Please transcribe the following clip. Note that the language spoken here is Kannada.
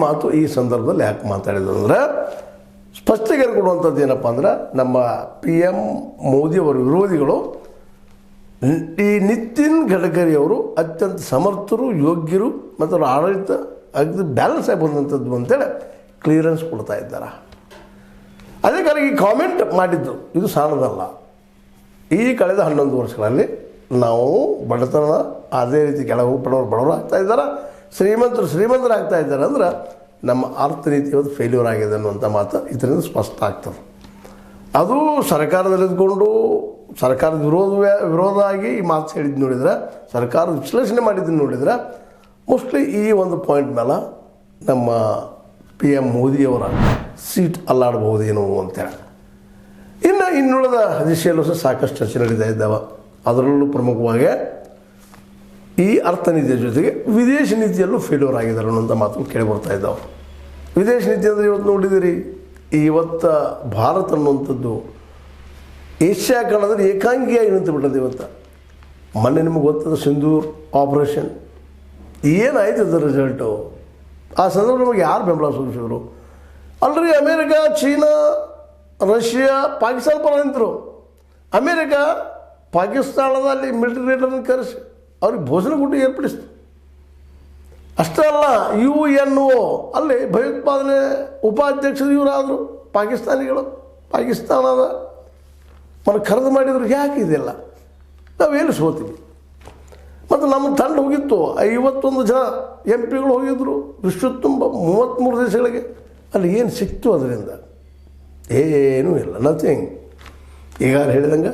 ಮಾತು ಈ ಸಂದರ್ಭದಲ್ಲಿ ಯಾಕೆ ಮಾತಾಡಿದ್ರು ಅಂದರೆ ಸ್ಪಷ್ಟೀಕರಣ ಕೊಡುವಂಥದ್ದು ಏನಪ್ಪ ಅಂದ್ರೆ ನಮ್ಮ PM ಮೋದಿಯವರ ವಿರೋಧಿಗಳು ಈ ನಿತಿನ್ ಗಡ್ಕರಿ ಅವರು ಅತ್ಯಂತ ಸಮರ್ಥರು, ಯೋಗ್ಯರು ಮತ್ತು ಅವರ ಆಡಳಿತ ಅದು ಬ್ಯಾಲೆನ್ಸ್ ಆಗಿ ಬಂದಂಥದ್ದು ಅಂತೇಳಿ ಕ್ಲಿಯರೆನ್ಸ್ ಕೊಡ್ತಾ ಇದ್ದಾರೆ. ಅದೇ ಕಾರಣ ಈ ಕಾಮೆಂಟ್ ಮಾಡಿದ್ದು ಇದು ಸಣ್ಣದಲ್ಲ. ಈ ಕಳೆದ 11 ವರ್ಷಗಳಲ್ಲಿ ನಾವು ಬಡತನ ಅದೇ ರೀತಿ ಕೆಳಗೆ ಬಡವರು ಆಗ್ತಾಯಿದ್ದಾರೆ, ಶ್ರೀಮಂತರು ಆಗ್ತಾಯಿದ್ದಾರೆ. ಅಂದ್ರೆ ನಮ್ಮ ಅರ್ಥನೀತಿ ಇವತ್ತು ಫೇಲ್ಯೂರ್ ಆಗಿದೆ ಅನ್ನುವಂಥ ಮಾತು ಇದರಿಂದ ಸ್ಪಷ್ಟ ಆಗ್ತದೆ. ಅದು ಸರ್ಕಾರದಲ್ಲಿದ್ದುಕೊಂಡು ಸರ್ಕಾರದ ವಿರೋಧ ಆಗಿ ಈ ಮಾತು ಹೇಳಿದ್ದು ನೋಡಿದ್ರೆ, ಸರ್ಕಾರದ ವಿಶ್ಲೇಷಣೆ ಮಾಡಿದ್ದನ್ನು ನೋಡಿದ್ರೆ ಮೋಸ್ಟ್ಲಿ ಈ ಒಂದು ಪಾಯಿಂಟ್ ಮೇಲೆ ನಮ್ಮ PM ಮೋದಿಯವರ ಸೀಟ್ ಅಲ್ಲಾಡಬಹುದೇನೋ ಅಂತೇಳಿ. ಇನ್ನುಳಿದ ದಿಶೆಯಲ್ಲೂ ಸಹ ಸಾಕಷ್ಟು ಚರ್ಚೆ ನಡೀತಾ ಇದ್ದಾವೆ. ಅದರಲ್ಲೂ ಪ್ರಮುಖವಾಗಿ ಈ ಅರ್ಥನೀತಿಯ ಜೊತೆಗೆ ವಿದೇಶಿ ನೀತಿಯಲ್ಲೂ ಫೇಲ್ಯೂರ್ ಆಗಿದ್ದಾರೆ ಅನ್ನೋಂಥ ಮಾತು ಕೇಳಿಬರ್ತಾ ಇದ್ದಾವೆ. ವಿದೇಶಿ ನೀತಿ ಅಂದರೆ ಇವತ್ತು ನೋಡಿದ್ದೀರಿ, ಇವತ್ತು ಭಾರತ ಅನ್ನುವಂಥದ್ದು ಏಷ್ಯಾ ಖಂಡದಲ್ಲಿ ಏಕಾಂಗಿಯಾಗಿ ನಿಂತು ಬಿಟ್ಟದ್ದು. ಇವತ್ತು ಮೊನ್ನೆ ನಿಮಗೆ ಗೊತ್ತದ ಸಿಂಧೂರ್ ಆಪರೇಷನ್ ಏನಾಯ್ತು ಅದರ ರಿಸಲ್ಟು. ಆ ಸಂದರ್ಭ ನಮಗೆ ಯಾರು ಬೆಂಬಲ ಸೂಚಿಸಿದ್ರು? ಅಲ್ರಿ ಅಮೇರಿಕಾ, ಚೀನಾ, ರಷ್ಯಾ, ಪಾಕಿಸ್ತಾನ ಪರ ನಿಂತರು. ಅಮೇರಿಕಾ ಪಾಕಿಸ್ತಾನದಲ್ಲಿ ಮಿಲಿಟರಿ ಲೀಡರ್ನ ಕರೆಸಿ ಅವ್ರಿಗೆ ಭೋಜನ ಕೂಟ ಏರ್ಪಡಿಸ್ತು. ಅಷ್ಟೇ ಅಲ್ಲ, UNO ಅಲ್ಲಿ ಭಯೋತ್ಪಾದನೆ ಉಪಾಧ್ಯಕ್ಷರು ಇವರಾದರು ಪಾಕಿಸ್ತಾನಿಗಳು. ಪಾಕಿಸ್ತಾನದ ಮನೆ ಖರೀದಿ ಮಾಡಿದ್ರು. ಯಾಕೆ ಇದೆಲ್ಲ ನಾವೇನು ಸೋತೀವಿ? ಮತ್ತು ನಮ್ಮ ತಂಡ ಹೋಗಿತ್ತು, 51 ಜನ MP ಗಳು ಹೋಗಿದ್ದರು ವಿಶ್ವ ತುಂಬ 33 ದೇಶಗಳಿಗೆ. ಅಲ್ಲಿ ಏನು ಸಿಕ್ತು ಅದರಿಂದ? ಏನೂ ಇಲ್ಲ, ನಥಿಂಗ್. ಈಗ ಹೇಳಿದಂಗೆ